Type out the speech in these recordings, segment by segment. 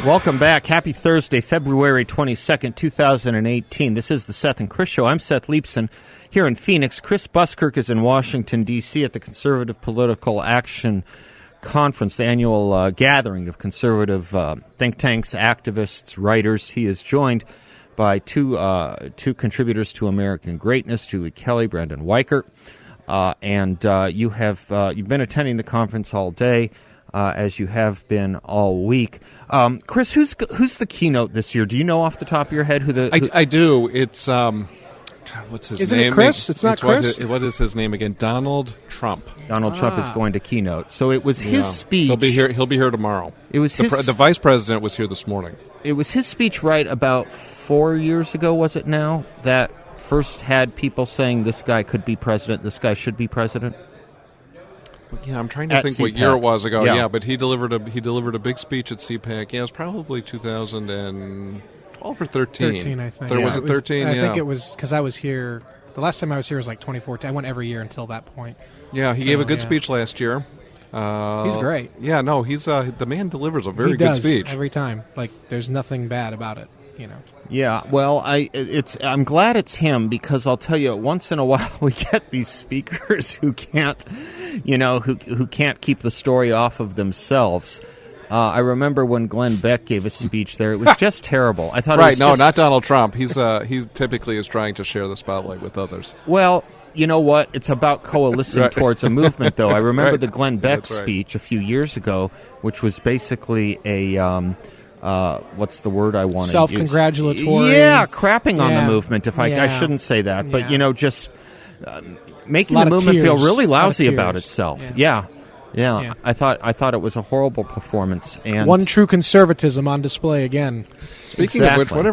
Welcome back. Happy Thursday, February 22nd, 2018. This is the Seth and Chris Show. I'm Seth Leibson here in Phoenix. Chris Buskirk is in Washington, D.C. at the Conservative Political Action Conference, the annual gathering of conservative think tanks, activists, writers. He is joined by two contributors to American Greatness, Julie Kelly, Brandon Weichert. You've been attending the conference all day, as you have been all week. Chris, who's the keynote this year? Do you know off the top of your head who the? I do. It's what's his Isn't name? it Chris? It's not Chris. What is his name again? Donald Trump. Donald Trump is going to keynote. So it was his speech. He'll be here tomorrow. It was the vice president was here this morning. It was his speech right about 4 years ago, was it now, that first had people saying this guy could be president, this guy should be president? Yeah, I'm trying to think CPAC. what year it was ago. Yeah. Yeah, but he delivered a big speech at CPAC. Yeah, it was probably 2012 or 13. 13, I think. Was it 13? I think it was because I was here. The last time I was here was like 2014. I went every year until that point. Yeah, he gave a good speech last year. He's great. Yeah, no, he's the man delivers a very he good does speech every time. Like, there's nothing bad about it. You know. Yeah, well, I'm glad it's him, because I'll tell you, once in a while we get these speakers who can't, who can't keep the story off of themselves. I remember when Glenn Beck gave a speech there; it was just terrible. I thought right. No, not Donald Trump. He typically is trying to share the spotlight with others. Well, you know what? It's about coalescing towards a movement, though. I remember the Glenn Beck speech a few years ago, which was basically a. What's the word I wanted? Self-congratulatory. Yeah, crapping on the movement. I shouldn't say that, but just making the movement feel really lousy about itself. Yeah. I thought it was a horrible performance. And one true conservatism on display again. Speaking of which, what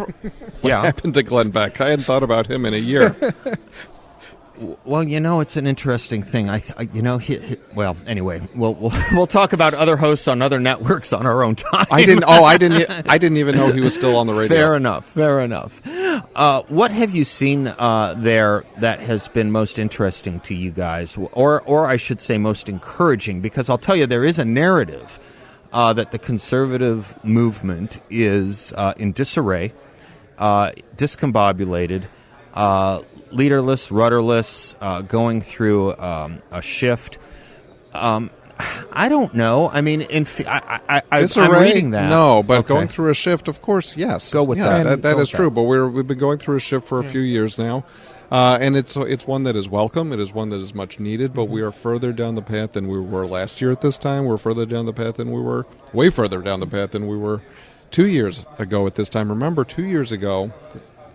happened to Glenn Beck? I hadn't thought about him in a year. Well, it's an interesting thing. Anyway, we'll talk about other hosts on other networks on our own time. I didn't even know he was still on the radio. Fair enough. What have you seen there that has been most interesting to you guys, or I should say most encouraging? Because I'll tell you, there is a narrative that the conservative movement is in disarray, discombobulated, leaderless, rudderless, going through a shift. I don't know. I mean, I'm reading that. No, but going through a shift, of course, yes. Go with that. That is true. But we've been going through a shift for a few years now, and it's one that is welcome. It is one that is much needed. But we are further down the path than we were last year at this time. We're further down the path than we were, way further down the path than we were 2 years ago at this time. Remember, 2 years ago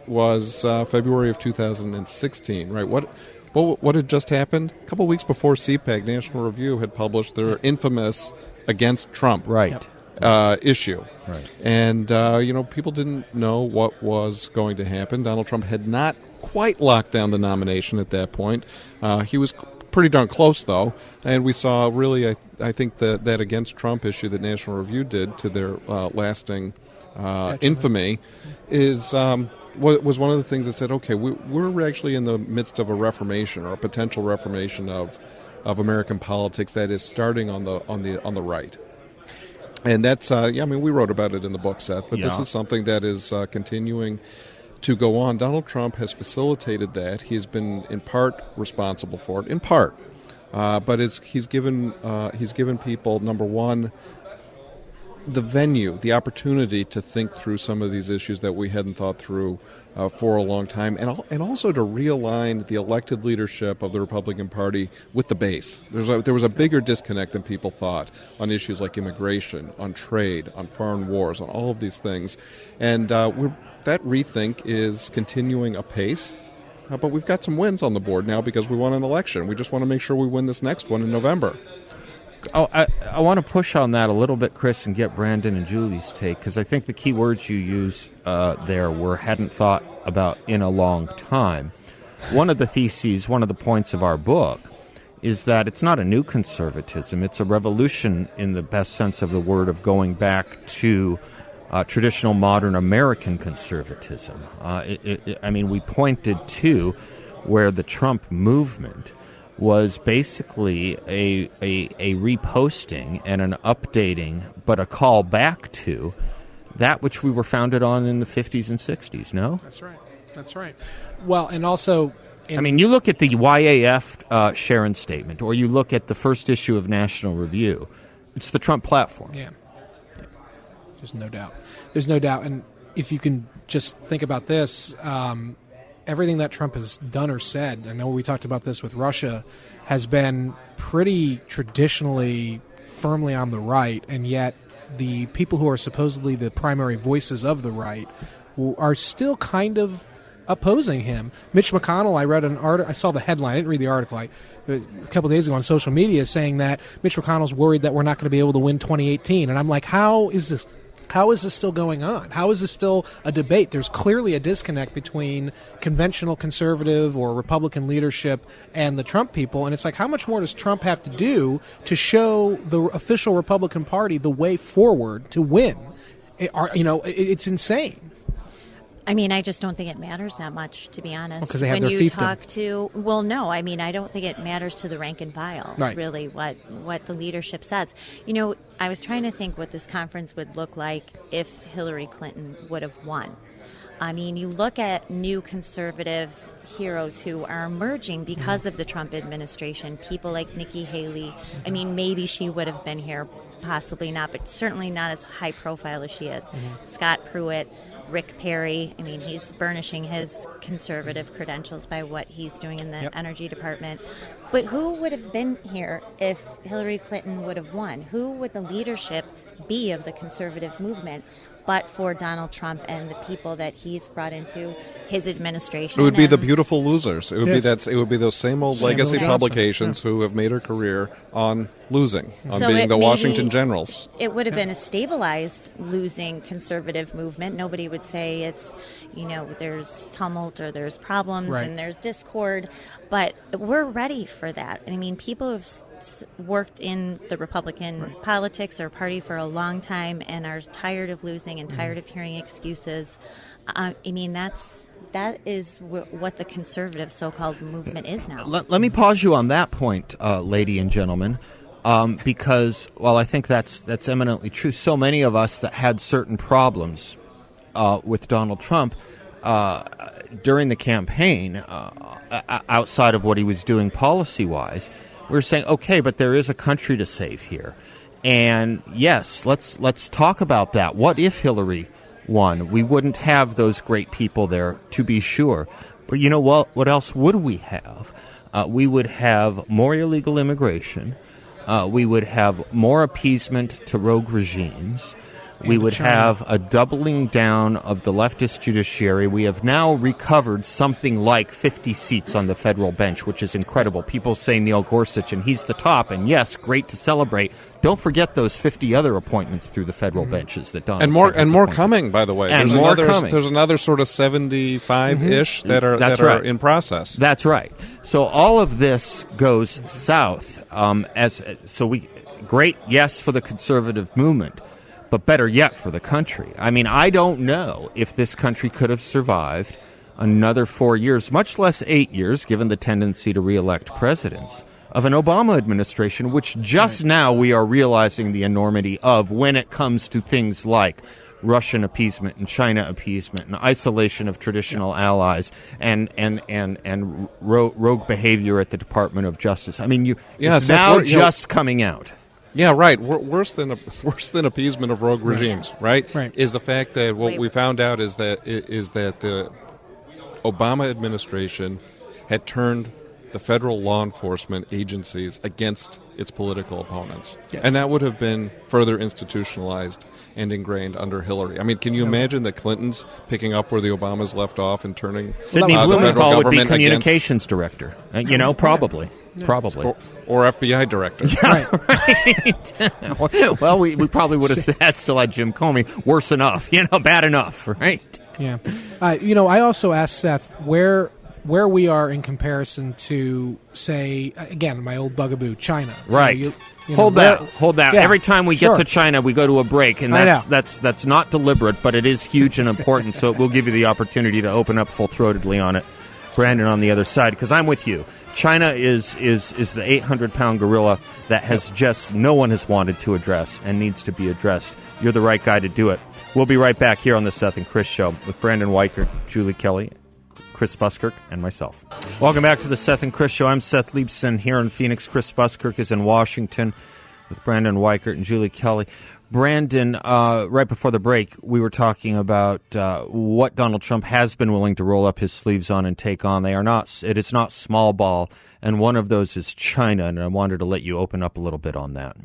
was February of 2016, right? What had just happened? A couple of weeks before CPAC, National Review had published their infamous Against Trump issue. Right. And, people didn't know what was going to happen. Donald Trump had not quite locked down the nomination at that point. He was pretty darn close, though. And we saw really, I think, that Against Trump issue that National Review did to their lasting infamy is... was one of the things that said, okay, we're actually in the midst of a reformation, or a potential reformation of American politics that is starting on the right, and that's we wrote about it in the book, Seth. But this is something that is continuing to go on. Donald Trump has facilitated that. He's been in part responsible for it, but he's given people, number one, the venue, the opportunity to think through some of these issues that we hadn't thought through for a long time, and also to realign the elected leadership of the Republican Party with the base. There was a bigger disconnect than people thought on issues like immigration, on trade, on foreign wars, on all of these things, and that rethink is continuing apace. But we've got some wins on the board now because we won an election. We just want to make sure we win this next one in November. Oh, I want to push on that a little bit, Chris, and get Brandon and Julie's take, because I think the key words you use there were hadn't thought about in a long time. One of the theses, one of the points of our book, is that it's not a new conservatism. It's a revolution in the best sense of the word, of going back to traditional modern American conservatism. We pointed to where the Trump movement was basically a reposting and an updating, but a call back to that which we were founded on in the 50s and 60s, no? That's right. Well, and also... you look at the YAF Sharon statement, or you look at the first issue of National Review. It's the Trump platform. Yeah. There's no doubt. And if you can just think about this, everything that Trump has done or said, I know we talked about this with Russia, has been pretty traditionally firmly on the right, and yet the people who are supposedly the primary voices of the right are still kind of opposing him. Mitch McConnell, I read an article, I saw the headline, I didn't read the article, a couple of days ago on social media, saying that Mitch McConnell's worried that we're not going to be able to win 2018. And I'm like, how is this still going on? How is this still a debate? There's clearly a disconnect between conventional conservative or Republican leadership and the Trump people. And it's like, how much more does Trump have to do to show the official Republican Party the way forward to win? It's insane. I just don't think it matters that much, to be honest. Because they have when their you fiefdom. talk to, well, no, I don't think it matters to the rank and file, right. Really, what the leadership says. I was trying to think what this conference would look like if Hillary Clinton would have won. You look at new conservative heroes who are emerging because of the Trump administration, people like Nikki Haley. Maybe she would have been here, possibly not, but certainly not as high profile as she is. Mm-hmm. Scott Pruitt, Rick Perry, he's burnishing his conservative credentials by what he's doing in the energy department. But who would have been here if Hillary Clinton would have won? Who would the leadership be of the conservative movement but for Donald Trump and the people that he's brought into his administration? It would be the beautiful losers. It would Yes. It would be those same old Samuel legacy Johnson. publications who have made a career on losing, on So being it the maybe- Washington Generals. It would have been a stabilized losing conservative movement. Nobody would say it's, there's tumult or there's problems Right. and there's discord. But we're ready for that. People have worked in the Republican politics or party for a long time and are tired of losing and tired of hearing excuses. That is what the conservative so-called movement is now. Let me pause you on that point, lady and gentlemen, because while I think that's eminently true, so many of us that had certain problems with Donald Trump during the campaign, outside of what he was doing policy-wise, we were saying, okay, but there is a country to save here. And yes, let's talk about that. What if Hillary won? We wouldn't have those great people there, to be sure. But you know what else would we have? We would have more illegal immigration. We would have more appeasement to rogue regimes. We would have a doubling down of the leftist judiciary. We have now recovered something like 50 seats on the federal bench, which is incredible. People say Neil Gorsuch, and he's the top. And yes, great to celebrate. Don't forget those 50 other appointments through the federal benches that Donald Trump has more appointed. coming, by the way. And There's more another, coming. There's another sort of 75-ish that are in process. That's right. So all of this goes south. Great, yes, for the conservative movement, but better yet for the country. I don't know if this country could have survived another 4 years, much less 8 years, given the tendency to reelect presidents, of an Obama administration, which just now we are realizing the enormity of when it comes to things like Russian appeasement and China appeasement and isolation of traditional allies and rogue behavior at the Department of Justice. It's now just coming out. Yeah, right. Worse than appeasement of rogue regimes, right? Right. Is the fact that what we found out is that the Obama administration had turned the federal law enforcement agencies against its political opponents. Yes. And that would have been further institutionalized and ingrained under Hillary. Can you imagine the Clintons picking up where the Obamas left off and turning Sidney the federal Blumenthal would be government communications director. Probably. against, Probably. or FBI director. Right. Well, we probably would have still had Jim Comey. Worse enough. Bad enough, right? Yeah. I also asked Seth where we are in comparison to, say, again, my old bugaboo, China. Right. Hold that. Yeah, Every time we get to China, we go to a break, and I know. that's not deliberate, but it is huge and important. So we'll give you the opportunity to open up full-throatedly on it, Brandon, on the other side, because I'm with you. China is the 800-pound gorilla that has just no one has wanted to address and needs to be addressed. You're the right guy to do it. We'll be right back here on the Seth and Chris Show with Brandon Weichert, Julie Kelly, Chris Buskirk, and myself. Welcome back to the Seth and Chris Show. I'm Seth Leibson here in Phoenix. Chris Buskirk is in Washington with Brandon Weichert and Julie Kelly. Brandon, right before the break, we were talking about what Donald Trump has been willing to roll up his sleeves on and take on. It is not small ball, and one of those is China, and I wanted to let you open up a little bit on that.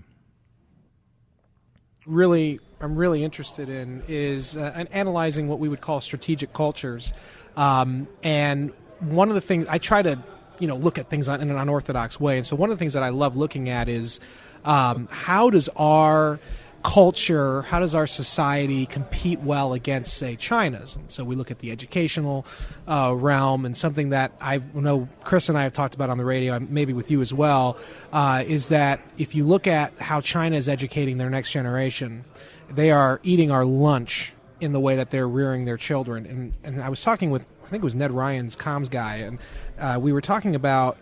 I'm really interested in is analyzing what we would call strategic cultures. And one of the things I try to, look at things in an unorthodox way. And so one of the things that I love looking at is how does our culture, how does our society compete well against, say, China's? And so we look at the educational realm, and something that I know Chris and I have talked about on the radio, maybe with you as well, is that if you look at how China is educating their next generation, they are eating our lunch in the way that they're rearing their children. And I was talking with, I think it was Ned Ryan's comms guy, and we were talking about,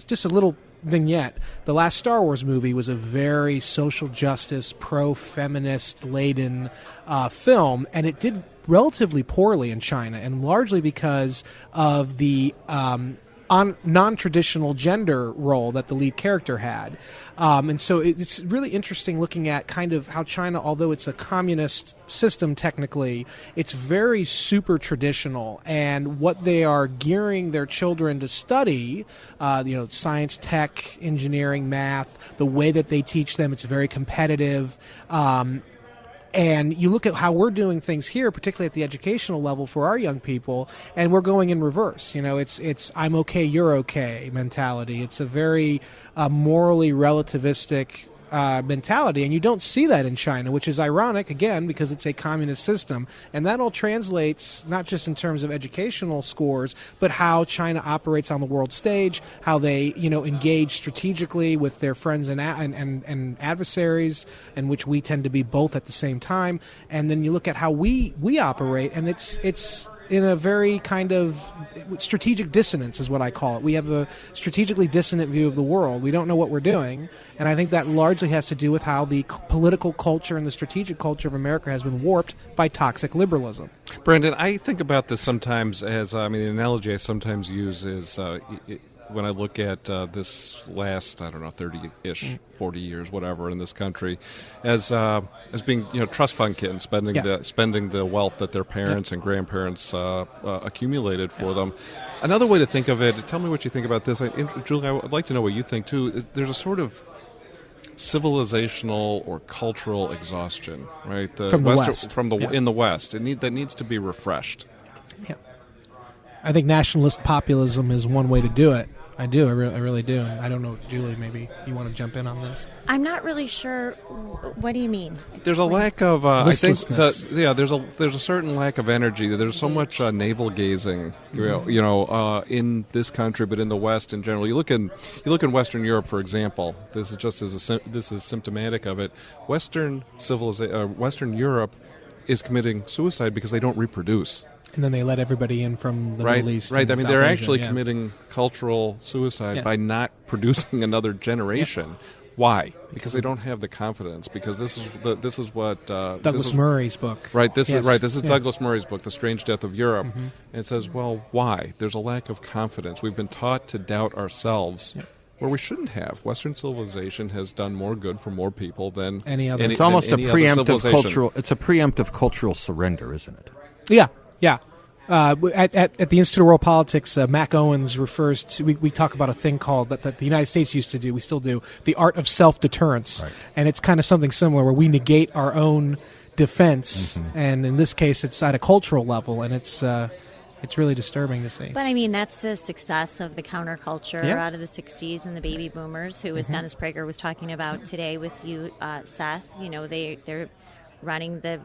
just a little vignette. The last Star Wars movie was a very social justice, pro-feminist laden film, and it did relatively poorly in China, and largely because of the non-traditional gender role that the lead character had. And so it's really interesting looking at kind of how China, although it's a communist system technically, it's very super traditional, and what they are gearing their children to study, science, tech, engineering, math, the way that they teach them, it's very competitive. And you look at how we're doing things here, particularly at the educational level for our young people, and we're going in reverse. It's I'm okay, you're okay mentality. It's a very morally relativistic mentality, and you don't see that in China, which is ironic, again, because it's a communist system. And that all translates not just in terms of educational scores, but how China operates on the world stage, how they engage strategically with their friends and adversaries, in which we tend to be both at the same time. And then you look at how we operate, and it's in a very kind of strategic dissonance is what I call it. We have a strategically dissonant view of the world. We don't know what we're doing, and I think that largely has to do with how the political culture and the strategic culture of America has been warped by toxic liberalism. Brandon, I think about this sometimes as, the analogy I sometimes use is when I look at this last, 30-ish, 40 years, whatever, in this country, as being, trust fund kids spending the wealth that their parents and grandparents accumulated for them. Another way to think of it, tell me what you think about this. Julie, I would like to know what you think, too. There's a sort of civilizational or cultural exhaustion, right? From the West. In the West. That needs to be refreshed. Yeah. I think nationalist populism is one way to do it. I do. I really do. I don't know, Julie, maybe you want to jump in on this? I'm not really sure. What do you mean? There's a lack of, I think, there's a certain lack of energy. There's so much navel gazing, in this country, but in the West in general. You look in Western Europe, for example. This is symptomatic of it. Western Europe is committing suicide because they don't reproduce. And then they let everybody in from the Middle East. Right. They're actually committing cultural suicide by not producing another generation. Yeah. Why? Because they don't have the confidence. Because this is what Douglas Murray's book. Right. This is Douglas Murray's book, The Strange Death of Europe. Mm-hmm. And it says, well, why? There's a lack of confidence. We've been taught to doubt ourselves. Yeah. Where we shouldn't have. Western civilization has done more good for more people than any other. It's almost a preemptive cultural. It's a preemptive cultural surrender, isn't it? Yeah. Yeah. At the Institute of World Politics, Mac Owens refers to, we talk about a thing called, that the United States used to do, we still do, the art of self-deterrence. Right. And it's kind of something similar where we negate our own defense, and in this case it's at a cultural level, and it's really disturbing to see. But that's the success of the counterculture out of the 60s and the baby boomers, who, as Dennis Prager was talking about today with you, Seth, they're running the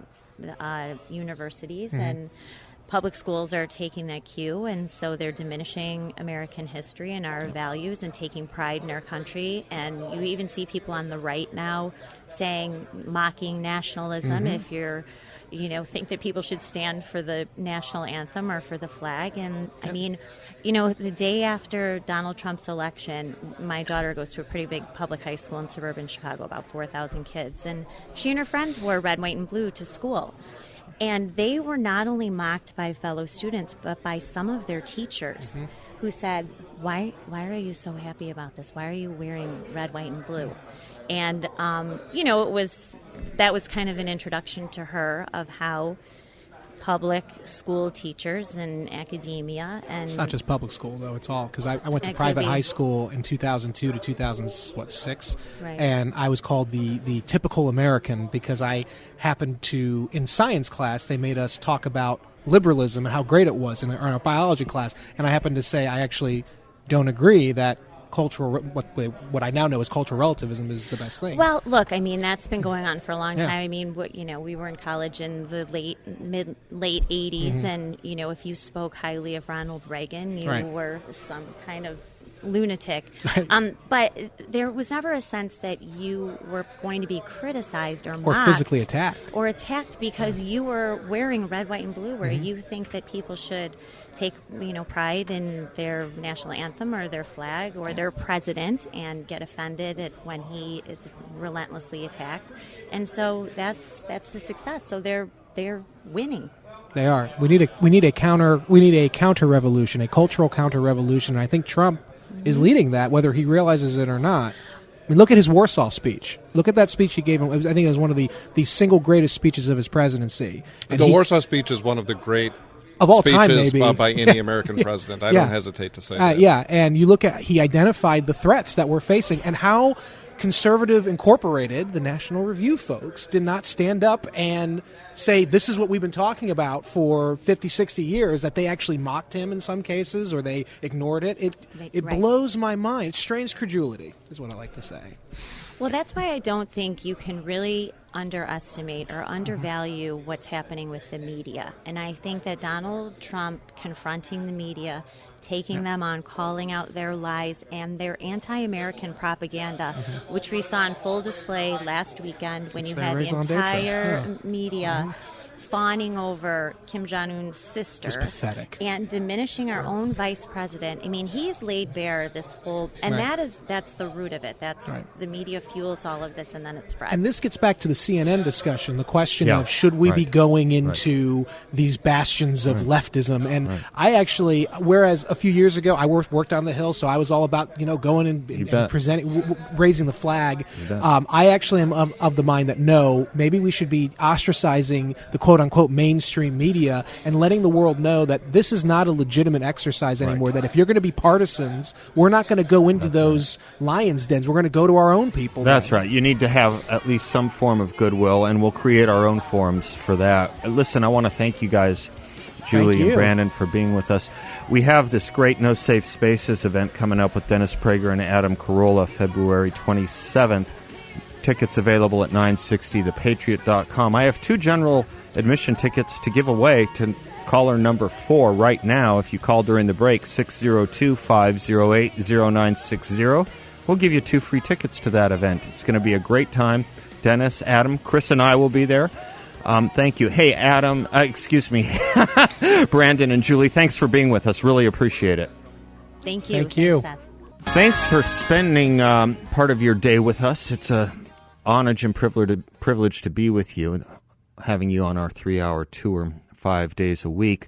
universities, and public schools are taking that cue, and so they're diminishing American history and our values and taking pride in our country. And you even see people on the right now mocking nationalism if you're, think that people should stand for the national anthem or for the flag. And I mean, the day after Donald Trump's election, my daughter goes to a pretty big public high school in suburban Chicago, about 4,000 kids, and she and her friends wore red, white, and blue to school. And they were not only mocked by fellow students, but by some of their teachers who said, why are you so happy about this? Why are you wearing red, white, and blue? And, that was kind of an introduction to her of how public school teachers and academia and... It's not just public school, though. It's all... Because I went to private high school in 2002 to 2006, right. And I was called the typical American because I happened to... In science class, they made us talk about liberalism and how great it was in our biology class, and I happened to say I actually don't agree that what I now know as cultural relativism is the best thing. Well, look, I mean, that's been going on for a long time. I mean, we were in college in the late 80s, and, if you spoke highly of Ronald Reagan, you were some kind of lunatic. But there was never a sense that you were going to be criticized or mocked. Or physically attacked. Or attacked because you were wearing red, white, and blue, where you think that people should take, pride in their national anthem or their flag or their president and get offended at when he is relentlessly attacked. And so that's the success. So they're winning. They are. We need a counter revolution, a cultural counter revolution. And I think Trump is leading that, whether he realizes it or not. I mean, look at his Warsaw speech. Look at that speech he gave him. I think it was one of the single greatest speeches of his presidency. And the Warsaw speech is one of the great of all speeches time, maybe. By any American president. I don't hesitate to say that. Yeah, and you look at, he identified the threats that we're facing and how Conservative Incorporated, the National Review folks, did not stand up and say, this is what we've been talking about for 50, 60 years, that they actually mocked him in some cases or they ignored it. It blows my mind. It strains credulity, is what I like to say. Well, that's why I don't think you can really underestimate or undervalue what's happening with the media. And I think that Donald Trump confronting the media, taking them on, calling out their lies and their anti-American propaganda, which we saw on full display last weekend when you had the entire media fawning over Kim Jong-un's sister. It's pathetic. And diminishing our own vice president. I mean, he's laid bare this whole, and that's the root of it. That's the media fuels all of this, and then it spreads. And this gets back to the CNN discussion, the question of should we be going into these bastions of leftism? And I actually, whereas a few years ago I worked on the Hill, so I was all about going and presenting, raising the flag. I actually am of the mind that no, maybe we should be ostracizing the quote-unquote mainstream media and letting the world know that this is not a legitimate exercise anymore, that if you're going to be partisans, we're not going to go into those lions' dens. We're going to go to our own people. That's right. You need to have at least some form of goodwill, and we'll create our own forums for that. Listen, I want to thank you guys, Julie and Brandon, for being with us. We have this great No Safe Spaces event coming up with Dennis Prager and Adam Carolla, February 27th. Tickets available at 960thepatriot.com. I have 2 general admission tickets to give away to caller number 4 right now. If you call during the break, 602-508-0960. We'll give you 2 free tickets to that event. It's going to be a great time. Dennis, Adam, Chris, and I will be there. Thank you. Hey, Adam, Brandon and Julie, thanks for being with us. Really appreciate it. Thank you. Thank you. Thanks for spending part of your day with us. It's a homage and privilege to be with you, having you on our 3-hour tour 5 days a week.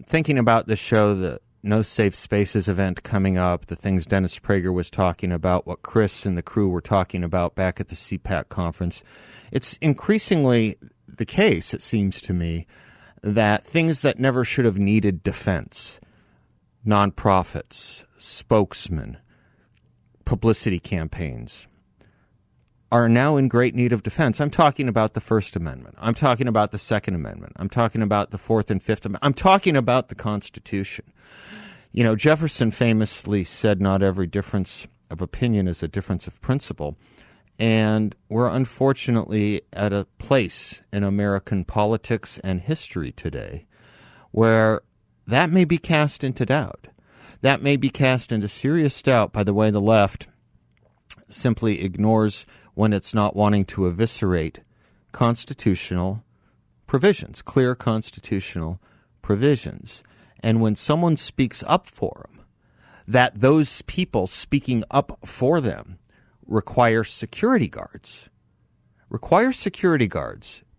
Thinking about the show, the No Safe Spaces event coming up, the things Dennis Prager was talking about, what Chris and the crew were talking about back at the CPAC conference, it's increasingly the case, it seems to me, that things that never should have needed defense, nonprofits, spokesmen, publicity campaigns, are now in great need of defense. I'm talking about the First Amendment. I'm talking about the Second Amendment. I'm talking about the Fourth and Fifth Amendment. I'm talking about the Constitution. Jefferson famously said not every difference of opinion is a difference of principle. And we're unfortunately at a place in American politics and history today where that may be cast into doubt. That may be cast into serious doubt by the way the left simply ignores when it's not wanting to eviscerate constitutional provisions, clear constitutional provisions. And when someone speaks up for them, that those people speaking up for them require security guards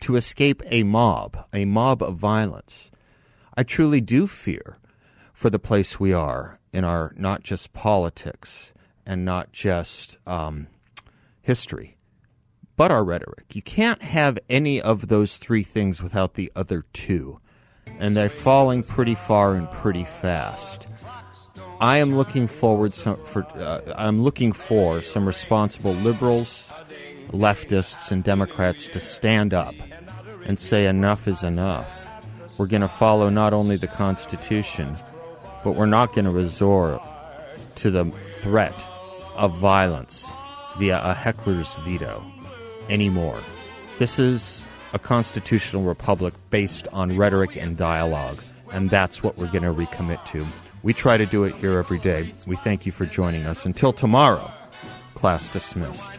to escape a mob of violence. I truly do fear for the place we are in our not just politics and not just history, but our rhetoric. You can't have any of those three things without the other two, and they're falling pretty far and pretty fast. I am looking for some responsible liberals, leftists, and Democrats to stand up and say enough is enough. We're going to follow not only the Constitution, but we're not going to resort to the threat of violence via a heckler's veto anymore. This is a constitutional republic based on rhetoric and dialogue, and that's what we're going to recommit to. We try to do it here every day. We thank you for joining us. Until tomorrow, class dismissed.